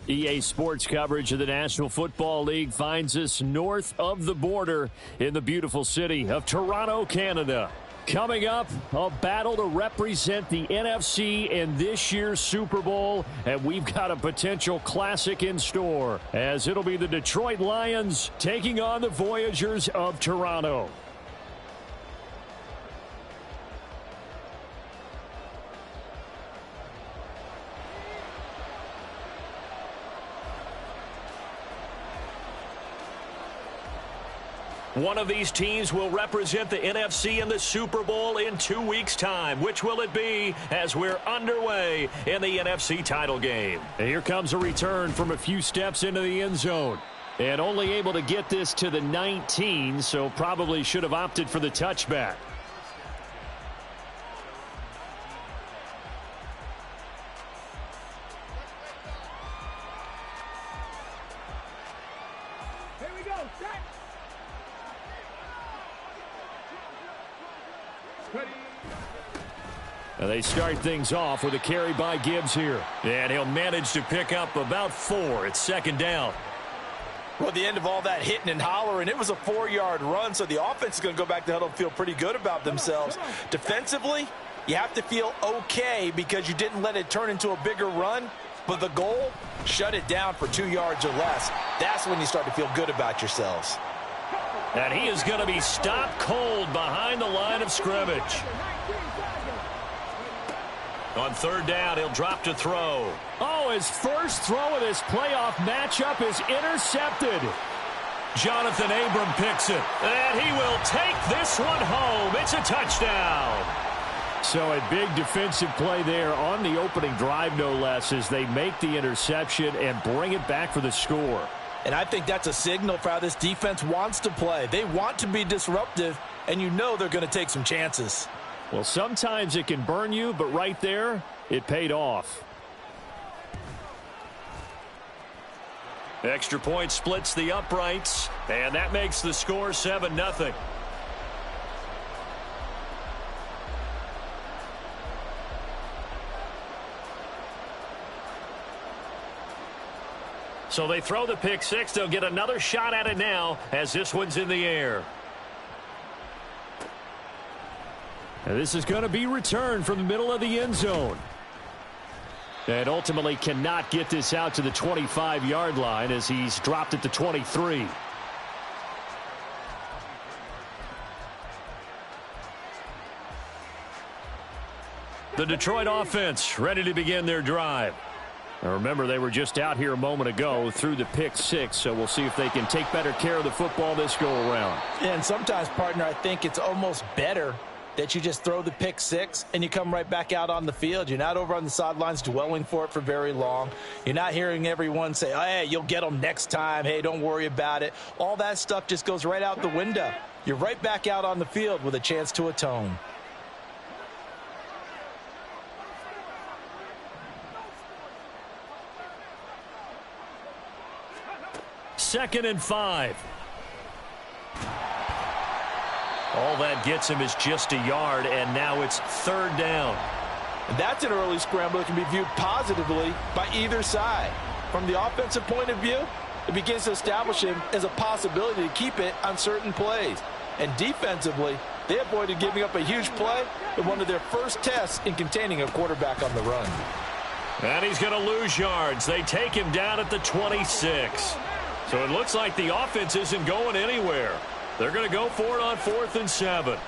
EA Sports coverage of the National Football League finds us north of the border in the beautiful city of Toronto, Canada. Coming up, a battle to represent the NFC in this year's Super Bowl, and we've got a potential classic in store, as it'll be the Detroit Lions taking on the Voyagers of Toronto. One of these teams will represent the NFC in the Super Bowl in 2 weeks' time. Which will it be as we're underway in the NFC title game? And here comes a return from a few steps into the end zone. And only able to get this to the 19, so probably should have opted for the touchback. And they start things off with a carry by Gibbs here. And he'll manage to pick up about 4. It's second down. Well, at the end of all that hitting and hollering, it was a 4-yard run, so the offense is going to go back to huddle and feel pretty good about themselves. Defensively, you have to feel okay because you didn't let it turn into a bigger run, but the goal, shut it down for 2 yards or less. That's when you start to feel good about yourselves. And he is going to be stopped cold behind the line of scrimmage. On third down, he'll drop to throw. Oh, his first throw of this playoff matchup is intercepted. Jonathan Abram picks it, and he will take this one home. It's a touchdown. So a big defensive play there on the opening drive, no less, as they make the interception and bring it back for the score. And I think that's a signal for how this defense wants to play. They want to be disruptive, and you know they're going to take some chances. Well, sometimes it can burn you, but right there, it paid off. Extra point splits the uprights, and that makes the score 7-0. So they throw the pick six. They'll get another shot at it now as this one's in the air. And this is going to be returned from the middle of the end zone. And ultimately cannot get this out to the 25-yard line as he's dropped at the 23. The Detroit offense ready to begin their drive. Now remember, they were just out here a moment ago through the pick six, so we'll see if they can take better care of the football this go-around. And sometimes, partner, I think it's almost better that you just throw the pick six and you come right back out on the field. You're not over on the sidelines dwelling for it for very long. You're not hearing everyone say, oh, hey, you'll get them next time. Hey, don't worry about it. All that stuff just goes right out the window. You're right back out on the field with a chance to atone. Second and 5. All that gets him is just a yard, and now it's third down. And that's an early scramble that can be viewed positively by either side. From the offensive point of view, it begins to establish him as a possibility to keep it on certain plays. And defensively, they avoided giving up a huge play in one of their first tests in containing a quarterback on the run. And he's going to lose yards. They take him down at the 26. So it looks like the offense isn't going anywhere. They're going to go for it on 4th and 7.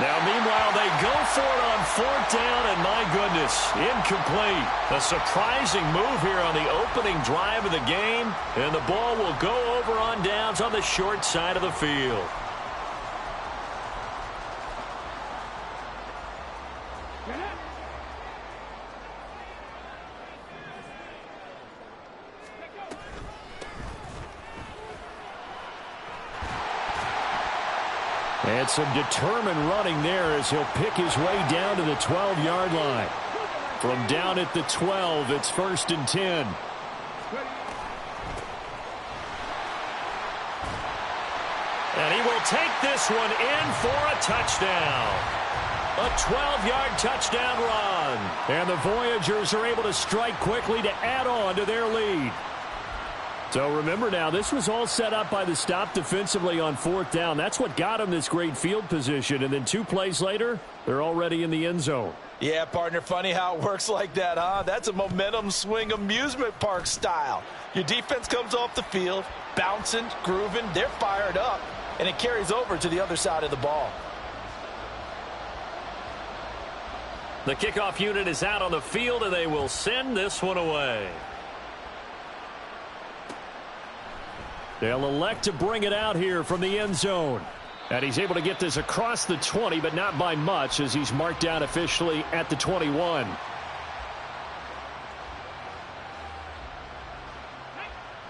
Now, meanwhile, they go for it on 4th down, and my goodness, incomplete. A surprising move here on the opening drive of the game, and the ball will go over on downs on the short side of the field. And some determined running there as he'll pick his way down to the 12-yard line. From down at the 12, it's 1st and 10. And he will take this one in for a touchdown. A 12-yard touchdown run. And the Voyagers are able to strike quickly to add on to their lead. So remember now, this was all set up by the stop defensively on 4th down. That's what got them this great field position. And then 2 plays later, they're already in the end zone. Yeah, partner, funny how it works like that, huh? That's a momentum swing amusement park style. Your defense comes off the field, bouncing, grooving, they're fired up, and it carries over to the other side of the ball. The kickoff unit is out on the field, and they will send this one away. They'll elect to bring it out here from the end zone. And he's able to get this across the 20, but not by much, as he's marked down officially at the 21.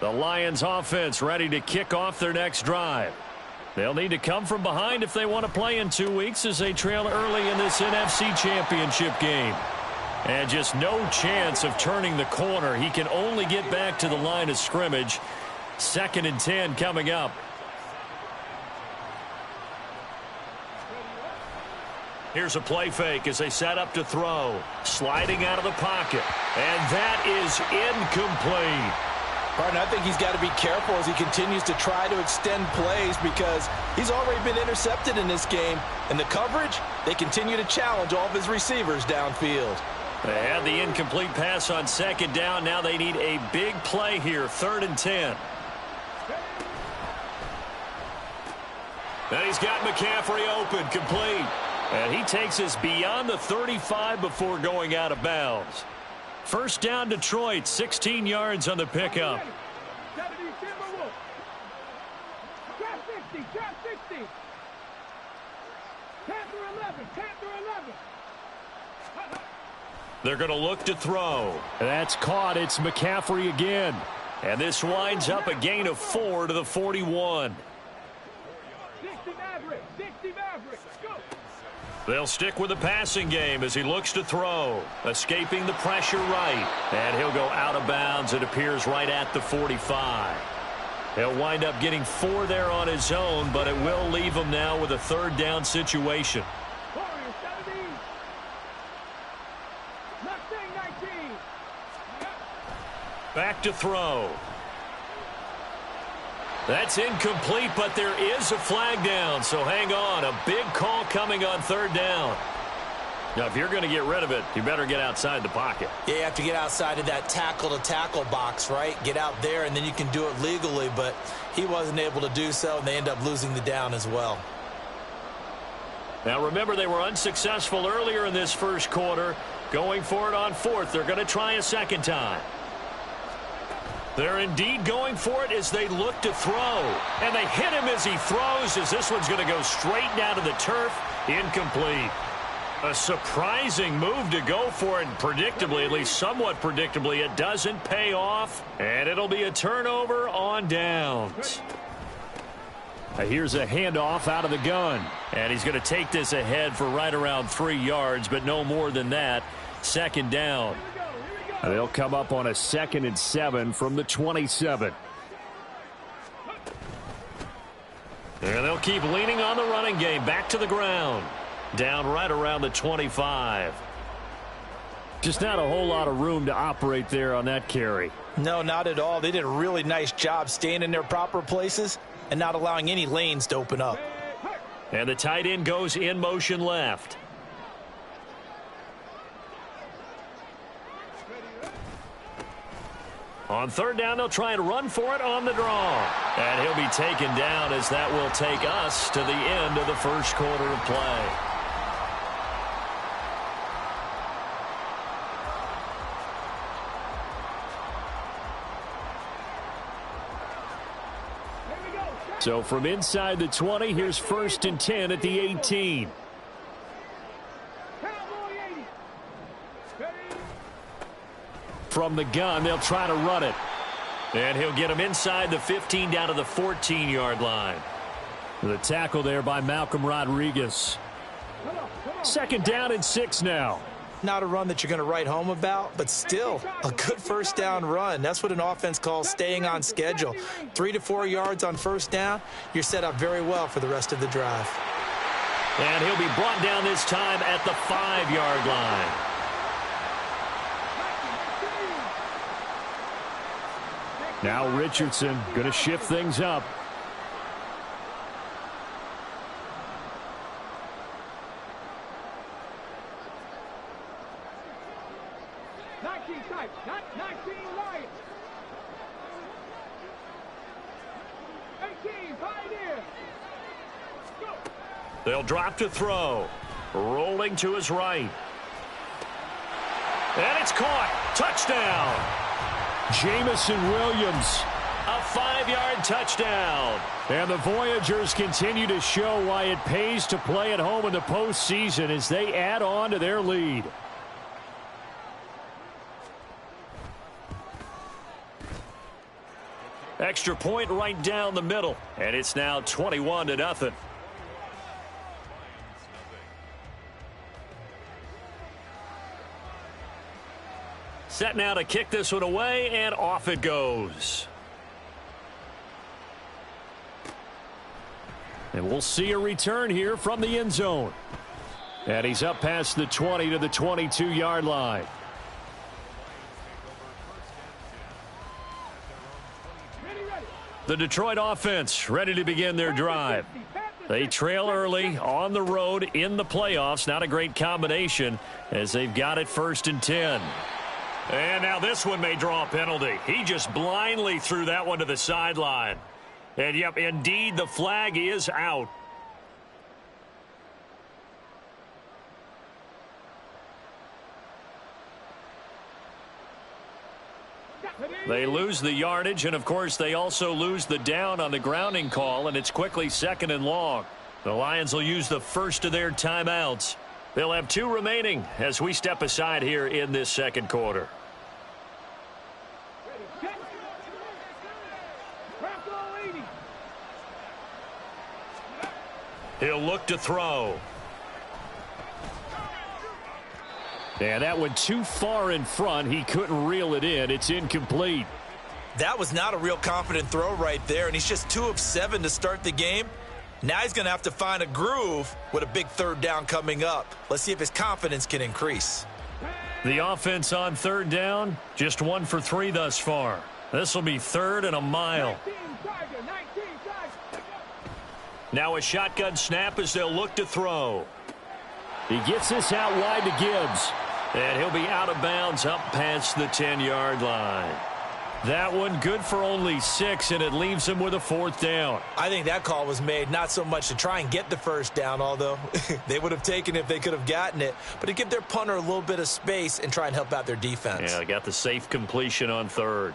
The Lions offense ready to kick off their next drive. They'll need to come from behind if they want to play in 2 weeks, as they trail early in this NFC Championship game. And just no chance of turning the corner. He can only get back to the line of scrimmage. 2nd and 10 coming up. Here's a play fake as they set up to throw. Sliding out of the pocket. And that is incomplete. Partner, I think he's got to be careful as he continues to try to extend plays, because he's already been intercepted in this game. And the coverage, they continue to challenge all of his receivers downfield. They had the incomplete pass on 2nd down. Now they need a big play here, 3rd and 10. And he's got McCaffrey open, complete. And he takes us beyond the 35 before going out of bounds. 1st down, Detroit, 16 yards on the pickup. They're going to look to throw. That's caught. It's McCaffrey again. And this winds up a gain of 4 to the 41. They'll stick with the passing game as he looks to throw. Escaping the pressure right. And he'll go out of bounds. It appears right at the 45. He'll wind up getting 4 there on his own, but it will leave him now with a 3rd down situation. Back to throw. That's incomplete, but there is a flag down, so hang on. A big call coming on 3rd down. Now, if you're going to get rid of it, you better get outside the pocket. Yeah, you have to get outside of that tackle-to-tackle box, right? Get out there, and then you can do it legally, but he wasn't able to do so, and they end up losing the down as well. Now, remember, they were unsuccessful earlier in this 1st quarter. Going for it on 4th. They're going to try a 2nd time. They're indeed going for it as they look to throw. And they hit him as he throws, as this one's going to go straight down to the turf. Incomplete. A surprising move to go for it, and predictably, at least somewhat predictably, it doesn't pay off. And it'll be a turnover on downs. Here's a handoff out of the gun. And he's going to take this ahead for right around 3 yards, but no more than that. 2nd down. They'll come up on a 2nd and 7 from the 27. And they'll keep leaning on the running game. Back to the ground. Down right around the 25. Just not a whole lot of room to operate there on that carry. No, not at all. They did a really nice job staying in their proper places and not allowing any lanes to open up. And the tight end goes in motion left. On 3rd down, they'll try and run for it on the draw. And he'll be taken down, as that will take us to the end of the 1st quarter of play. So from inside the 20, here's 1st and 10 at the 18. From the gun, they'll try to run it. And he'll get him inside the 15 down to the 14-yard line. The tackle there by Malcolm Rodriguez. 2nd down and 6 now. Not a run that you're going to write home about, but still a good 1st down run. That's what an offense calls staying on schedule. 3 to 4 yards on 1st down, you're set up very well for the rest of the drive. And he'll be brought down this time at the 5-yard line. Now Richardson going to shift things up. They'll drop to throw. Rolling to his right. And it's caught. Touchdown. Jamison Williams. A 5-yard touchdown. And the Voyagers continue to show why it pays to play at home in the postseason as they add on to their lead. Extra point right down the middle. And it's now 21-0. Set now to kick this one away, and off it goes. And we'll see a return here from the end zone. And he's up past the 20 to the 22-yard line. The Detroit offense ready to begin their drive. They trail early on the road in the playoffs. Not a great combination as they've got it 1st and 10. And now this one may draw a penalty. He just blindly threw that one to the sideline. And, yep, indeed, the flag is out. They lose the yardage, and, of course, they also lose the down on the grounding call, and it's quickly 2nd and long. The Lions will use the first of their timeouts. They'll have 2 remaining as we step aside here in this 2nd quarter. He'll look to throw. And that went too far in front. He couldn't reel it in. It's incomplete. That was not a real confident throw right there, and he's just 2 of 7 to start the game. Now he's going to have to find a groove with a big 3rd down coming up. Let's see if his confidence can increase. The offense on 3rd down, just 1 for 3 thus far. This will be 3rd and a mile. Now a shotgun snap as they'll look to throw. He gets this out wide to Gibbs. And he'll be out of bounds up past the 10-yard line. That one good for only 6, and it leaves him with a 4th down. I think that call was made not so much to try and get the 1st down, although they would have taken it if they could have gotten it, but to give their punter a little bit of space and try and help out their defense. Yeah, they got the safe completion on 3rd.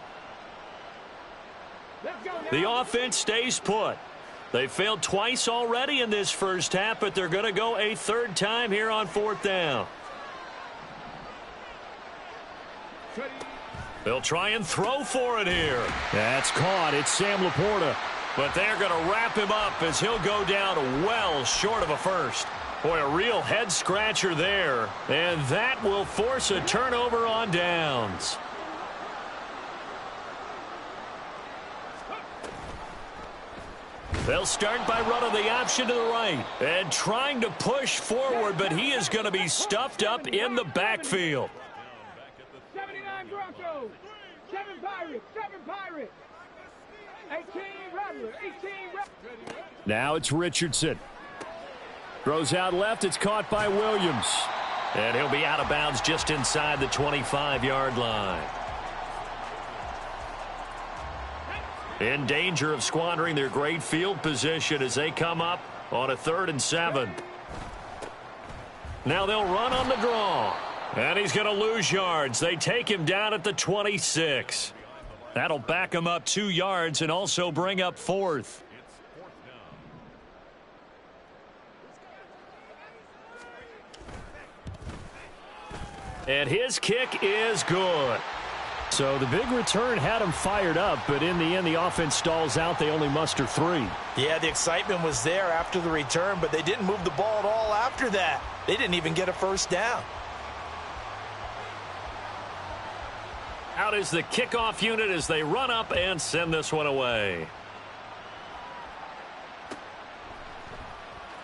The offense stays put. They failed twice already in this first half, but they're going to go a 3rd time here on 4th down. They'll try and throw for it here. That's caught. It's Sam Laporta. But they're going to wrap him up as he'll go down well short of a 1st. Boy, a real head-scratcher there. And that will force a turnover on downs. They'll start by running the option to the right and trying to push forward, but he is going to be stuffed up in the backfield. 79 Broncos, 7 Pirates, 7 Pirates, 18 Rattlers, 18 Rattlers. Now it's Richardson. Throws out left. It's caught by Williams. And he'll be out of bounds just inside the 25-yard line. In danger of squandering their great field position as they come up on a 3rd and 7. Now they'll run on the draw. And he's going to lose yards. They take him down at the 26. That'll back him up 2 yards and also bring up 4th. And his kick is good. So the big return had him fired up, but in the end, the offense stalls out. They only muster 3. Yeah, the excitement was there after the return, but they didn't move the ball at all after that. They didn't even get a 1st down. Out is the kickoff unit as they run up and send this one away.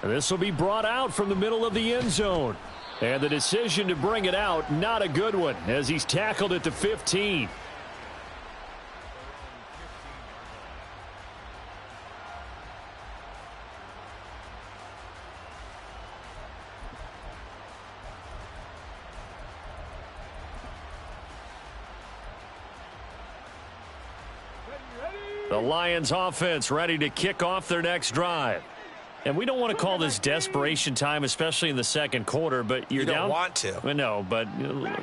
This will be brought out from the middle of the end zone. And the decision to bring it out, not a good one, as he's tackled at the 15. The Lions offense ready to kick off their next drive. And we don't want to call this desperation time, especially in the second quarter, but you're down. You don't want to. No, but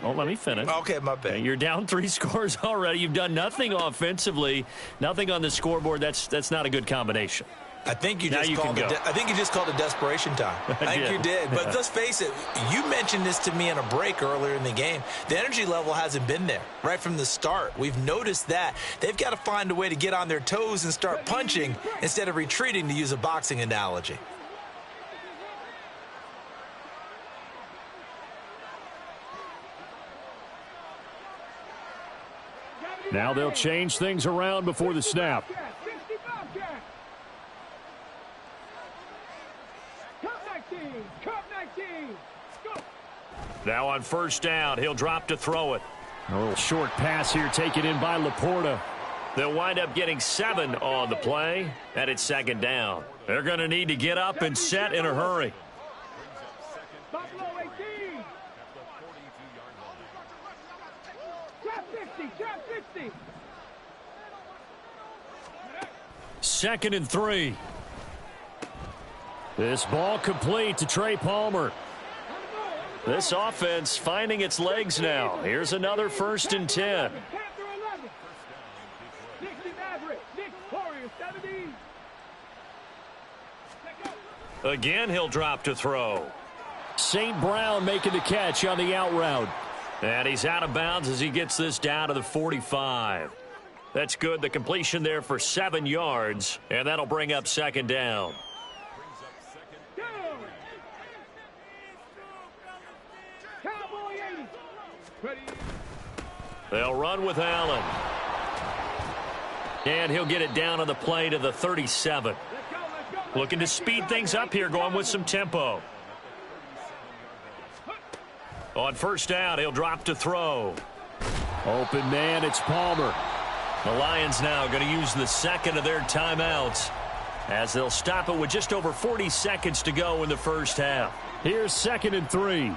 let me finish. Okay, my bad. You're down 3 scores already. You've done nothing offensively, nothing on the scoreboard. That's not a good combination. I think you just called it desperation time. I think you did. But let's face it, you mentioned this to me in a break earlier in the game. The energy level hasn't been there right from the start. We've noticed that. They've got to find a way to get on their toes and start punching instead of retreating, to use a boxing analogy. Now they'll change things around before the snap. Now on first down, he'll drop to throw it. A little short pass here taken in by Laporta. They'll wind up getting 7 on the play, and it's second down. They're going to need to get up and set in a hurry. Buffalo 18. Trap 50, trap 50. Second and 3. This ball complete to Trey Palmer. This offense finding its legs now. Here's another 1st and 10. Again, he'll drop to throw. St. Brown making the catch on the out route. And he's out of bounds as he gets this down to the 45. That's good. The completion there for 7 yards. And that'll bring up second down. They'll run with Allen. And he'll get it down on the play to the 37. Looking to speed things up here, going with some tempo. On first down, he'll drop to throw. Open man, it's Palmer. The Lions now going to use the second of their timeouts as they'll stop it with just over 40 seconds to go in the first half. Here's second and 3.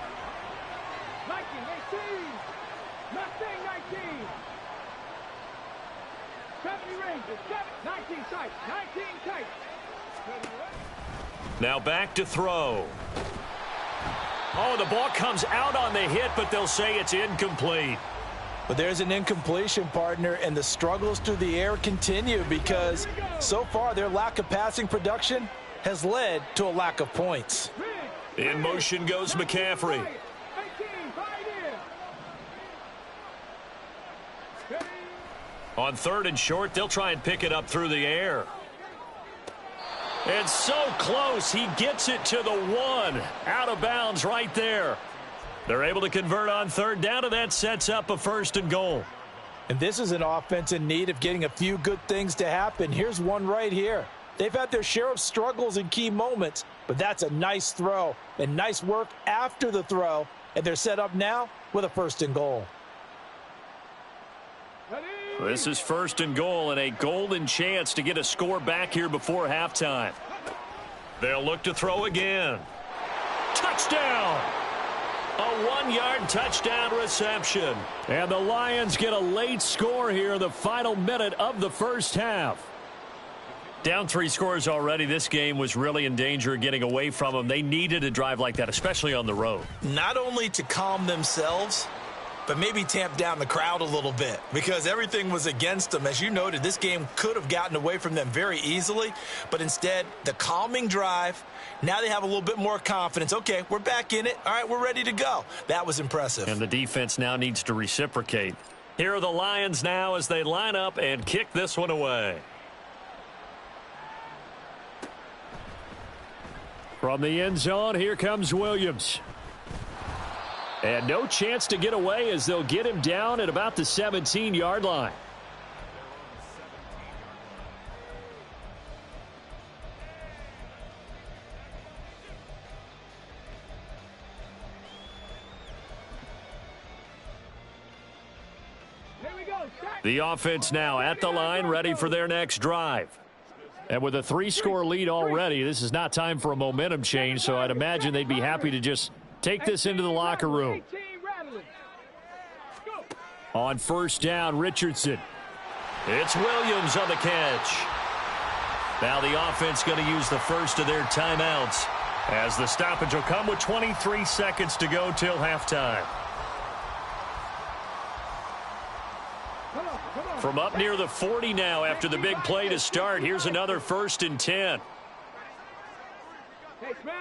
Now back to throw. Oh, the ball comes out on the hit, but they'll say it's incomplete. But there's an incompletion, partner, and the struggles through the air continue because so far their lack of passing production has led to a lack of points. In motion goes McCaffrey. On 3rd and short, they'll try and pick it up through the air. And so close, he gets it to the 1. Out of bounds right there. They're able to convert on 3rd down, and that sets up a 1st and goal. And this is an offense in need of getting a few good things to happen. Here's one right here. They've had their share of struggles in key moments, but that's a nice throw and nice work after the throw, and they're set up now with a 1st and goal. This is 1st and goal and a golden chance to get a score back here before halftime. They'll look to throw again. Touchdown! A 1-yard touchdown reception. And the Lions get a late score here in the final minute of the first half. Down 3 scores already. This game was really in danger of getting away from them. They needed a drive like that, especially on the road. Not only to calm themselves, but maybe tamp down the crowd a little bit because everything was against them. As you noted, this game could have gotten away from them very easily, but instead, the calming drive, now they have a little bit more confidence. Okay, we're back in it. All right, we're ready to go. That was impressive. And the defense now needs to reciprocate. Here are the Lions now as they line up and kick this one away. From the end zone, here comes Williams. And no chance to get away as they'll get him down at about the 17-yard line. The offense now at the line, ready for their next drive. And with a 3-score lead already, this is not time for a momentum change, so I'd imagine they'd be happy to just take this into the locker room. On first down, Richardson. It's Williams on the catch. Now the offense going to use the first of their timeouts, as the stoppage will come with 23 seconds to go till halftime. From up near the 40 now after the big play to start, here's another 1st and 10.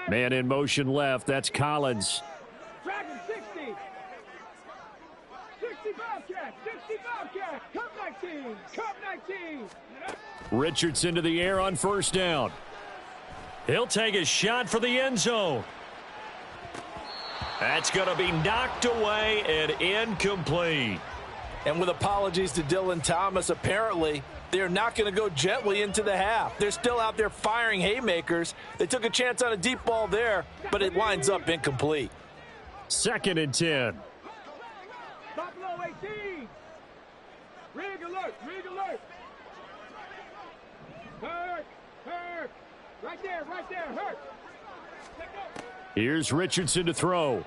Man in motion left, that's Collins. 60. 60 Bobcat. 60 Bobcat. Cup 19. Cup 19. Richardson to the air on first down. He'll take a shot for the end zone. That's going to be knocked away and incomplete. And with apologies to Dylan Thomas, apparently they're not going to go gently into the half. They're still out there firing haymakers. They took a chance on a deep ball there, but it winds up incomplete. 2nd and 10. Buffalo 18. Rig alert. Rig alert. Hurt. Hurt. Right there. Right there. Hurt. Here's Richardson to throw.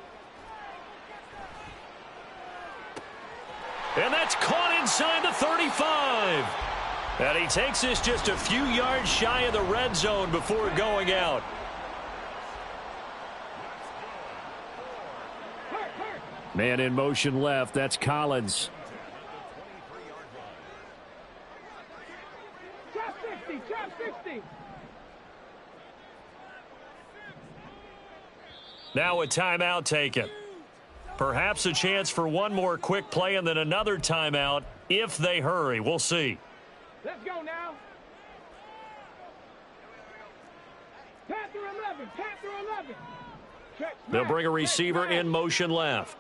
And that's caught inside the 35. And he takes this just a few yards shy of the red zone before going out. Man in motion left, that's Collins. Trap 60. Trap 60. Now a timeout taken. Perhaps a chance for one more quick play and then another timeout if they hurry. We'll see. Let's go now. Panther 11. Panther 11. Check. They'll bring a receiver in motion left.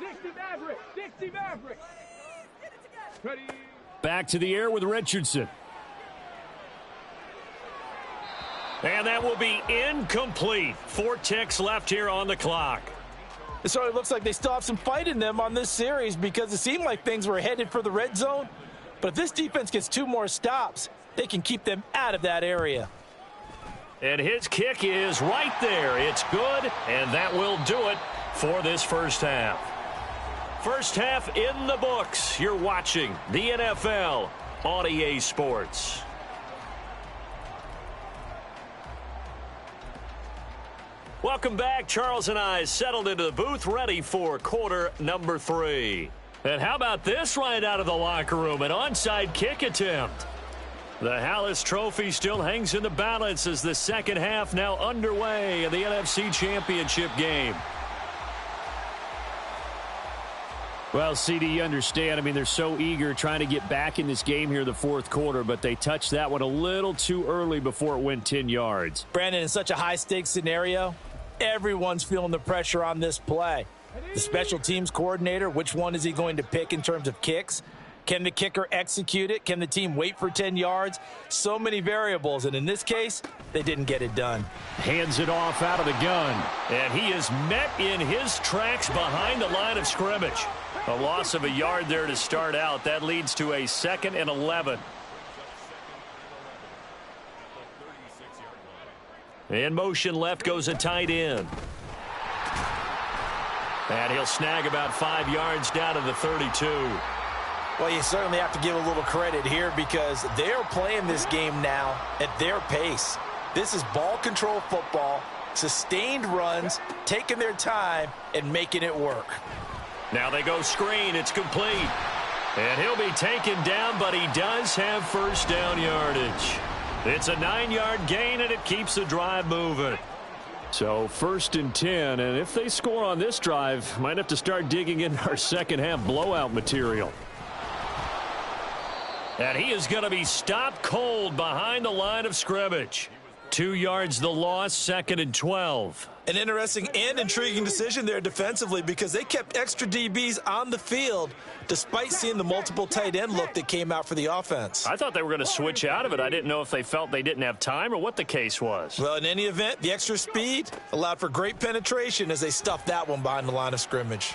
60 Maverick. 60 Maverick. Ready. Back to the air with Richardson. And that will be incomplete. 4 ticks left here on the clock. It certainly looks like they still have some fight in them on this series because it seemed like things were headed for the red zone. But if this defense gets 2 more stops, they can keep them out of that area. And his kick is right there. It's good, and that will do it for this first half. First half in the books. You're watching the NFL on EA Sports. Welcome back. Charles and I settled into the booth, ready for quarter number 3. And how about this right out of the locker room? An onside kick attempt. The Hallis Trophy still hangs in the balance as the second half now underway in the NFC Championship game. Well, CD, you understand. I mean, they're so eager trying to get back in this game here in the fourth quarter, but they touched that one a little too early before it went 10 yards. Brandon, in such a high-stakes scenario, everyone's feeling the pressure on this play. The special teams coordinator, which one is he going to pick in terms of kicks? Can the kicker execute it? Can the team wait for 10 yards? So many variables, and in this case, they didn't get it done. Hands it off out of the gun. And he is met in his tracks behind the line of scrimmage. A loss of a yard there to start out. That leads to a 2nd and 11. In motion left goes a tight end. And he'll snag about 5 yards down to the 32. Well, you certainly have to give a little credit here because they're playing this game now at their pace. This is ball control football, sustained runs, taking their time, and making it work. Now they go screen. It's complete. And he'll be taken down, but he does have first down yardage. It's a 9-yard gain, and it keeps the drive moving. So 1st and 10, and if they score on this drive, might have to start digging in our second half blowout material. And he is going to be stopped cold behind the line of scrimmage. 2 yards the loss, 2nd and 12. An interesting and intriguing decision there defensively because they kept extra DBs on the field despite seeing the multiple tight end look that came out for the offense. I thought they were going to switch out of it. I didn't know if they felt they didn't have time or what the case was. Well, in any event, the extra speed allowed for great penetration as they stuffed that one behind the line of scrimmage.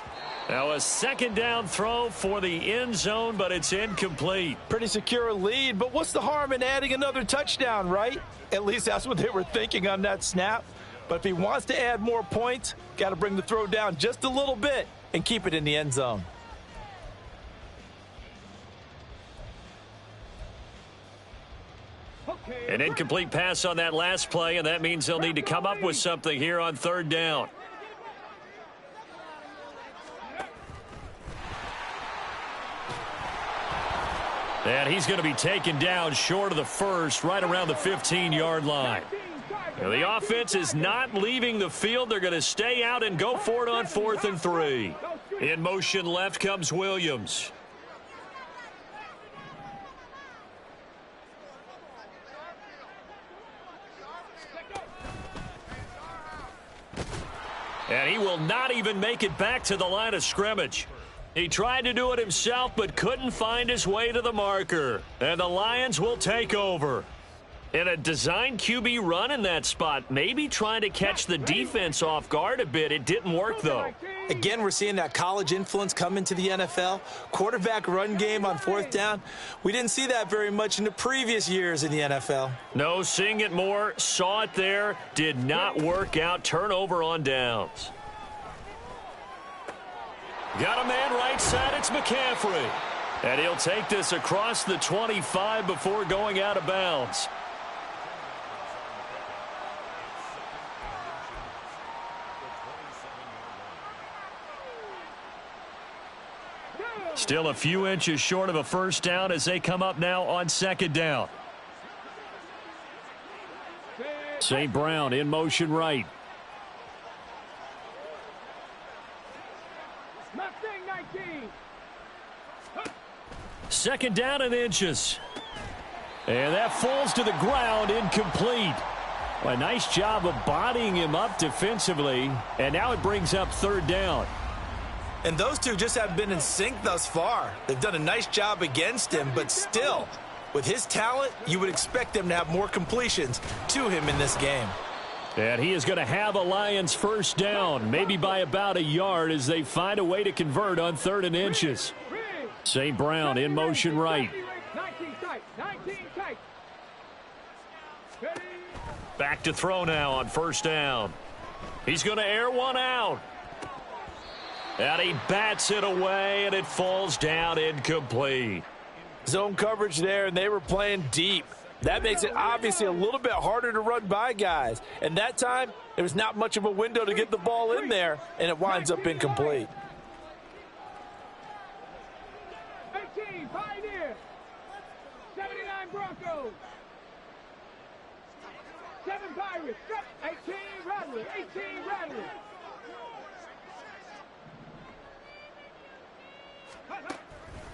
Now a second down throw for the end zone, but it's incomplete. Pretty secure lead, but what's the harm in adding another touchdown, right? At least that's what they were thinking on that snap. But if he wants to add more points, got to bring the throw down just a little bit and keep it in the end zone. An incomplete pass on that last play, and that means they'll need to come up with something here on third down. And he's going to be taken down short of the first, right around the 15-yard line. Now, the offense is not leaving the field. They're going to stay out and go for it on 4th and 3. In motion left comes Williams. And he will not even make it back to the line of scrimmage. He tried to do it himself, but couldn't find his way to the marker. And the Lions will take over. In a design QB run in that spot, maybe trying to catch the defense off guard a bit. It didn't work, though. Again, we're seeing that college influence come into the NFL. Quarterback run game on 4th down. We didn't see that very much in the previous years in the NFL. No, seeing it more, saw it there, did not work out. Turnover on downs. Got a man right side, it's McCaffrey. And he'll take this across the 25 before going out of bounds. Still a few inches short of a first down as they come up now on 2nd down. St. Brown in motion right. Second down and inches. And that falls to the ground, incomplete. Well, a nice job of bodying him up defensively, and now it brings up 3rd down. And those two just haven't been in sync thus far. They've done a nice job against him, but still, with his talent, you would expect them to have more completions to him in this game. And he is going to have a Lions first down, maybe by about a yard as they find a way to convert on 3rd and inches. St. Brown in motion right. Back to throw now on 1st down. He's going to air one out. And he bats it away, and it falls down incomplete. Zone coverage there, and they were playing deep. That makes it obviously a little bit harder to run by guys. And that time, there was not much of a window to get the ball in there, and it winds up incomplete. 18, Pioneer. 79, Broncos. 7, Pirates. 18, Rattlers. 18, Rattlers.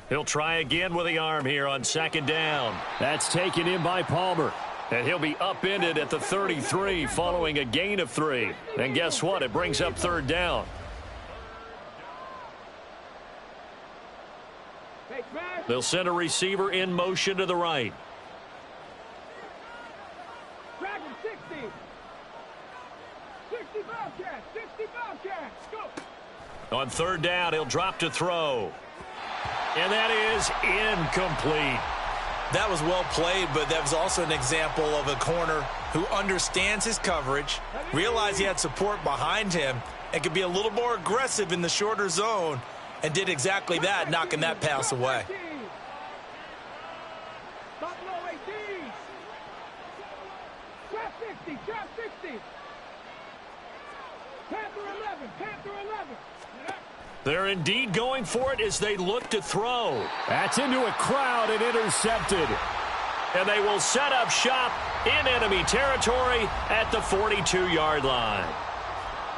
He'll try again with the arm here on 2nd down. That's taken in by Palmer. And he'll be upended at the 33 following a gain of 3. And guess what? It brings up 3rd down. They'll send a receiver in motion to the right. Dragon 60. 60 Bobcats. 60 Bobcats. Go. On 3rd down, he'll drop to throw. And that is incomplete. That was well played, but that was also an example of a corner who understands his coverage, realized he had support behind him, and could be a little more aggressive in the shorter zone, and did exactly that, knocking that pass away. Buffalo 18. Trap 60. Trap 60. Panther 11. Panther 11. They're indeed going for it as they look to throw. That's into a crowd and intercepted. And they will set up shop in enemy territory at the 42-yard line.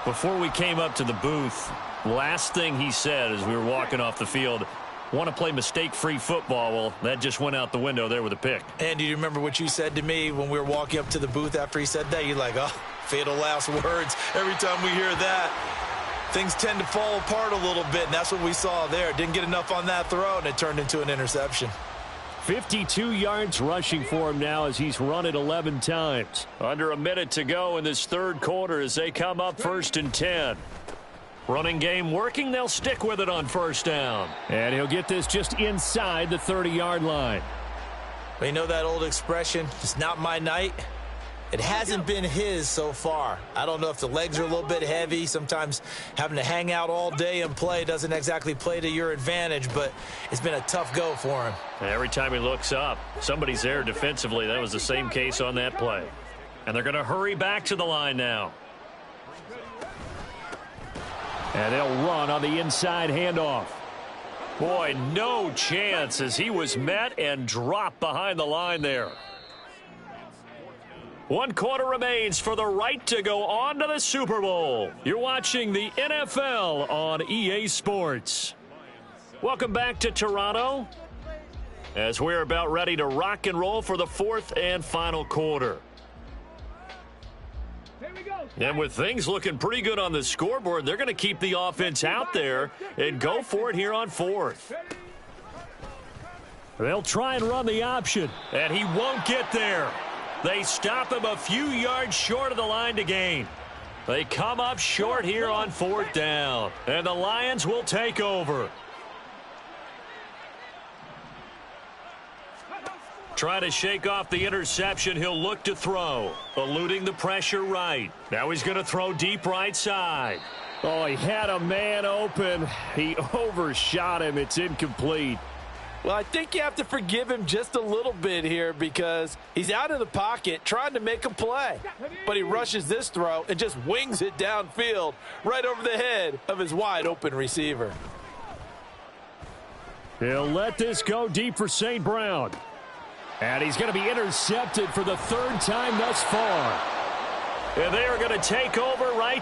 Before we came up to the booth, last thing he said as we were walking off the field, want to play mistake-free football. Well, that just went out the window there with a pick. And do you remember what you said to me when we were walking up to the booth after he said that? You're like, oh, fatal last words. Every time we hear that, things tend to fall apart a little bit, and that's what we saw there. Didn't get enough on that throw, and it turned into an interception. 52 yards rushing for him now as he's run it 11 times. Under a minute to go in this 3rd quarter as they come up 1st and 10. Running game working. They'll stick with it on first down. And he'll get this just inside the 30-yard line. Well, you know that old expression, it's not my night? It hasn't been his so far. I don't know if the legs are a little bit heavy. Sometimes having to hang out all day and play doesn't exactly play to your advantage, but it's been a tough go for him. Every time he looks up, somebody's there defensively. That was the same case on that play. And they're going to hurry back to the line now. And they'll run on the inside handoff. Boy, no chance as he was met and dropped behind the line there. 1 quarter remains for the right to go on to the Super Bowl. You're watching the NFL on EA Sports. Welcome back to Toronto as we're about ready to rock and roll for the 4th and final quarter. And with things looking pretty good on the scoreboard, they're going to keep the offense out there and go for it here on 4th. They'll try and run the option. And he won't get there. They stop him a few yards short of the line to gain. They come up short here on 4th down. And the Lions will take over. Trying to shake off the interception. He'll look to throw. Eluding the pressure right. Now he's going to throw deep right side. Oh, he had a man open. He overshot him. It's incomplete. Well, I think you have to forgive him just a little bit here because he's out of the pocket trying to make a play. But he rushes this throw and just wings it downfield right over the head of his wide open receiver. He'll let this go deep for St. Brown. And he's going to be intercepted for the 3rd time thus far. And they are going to take over right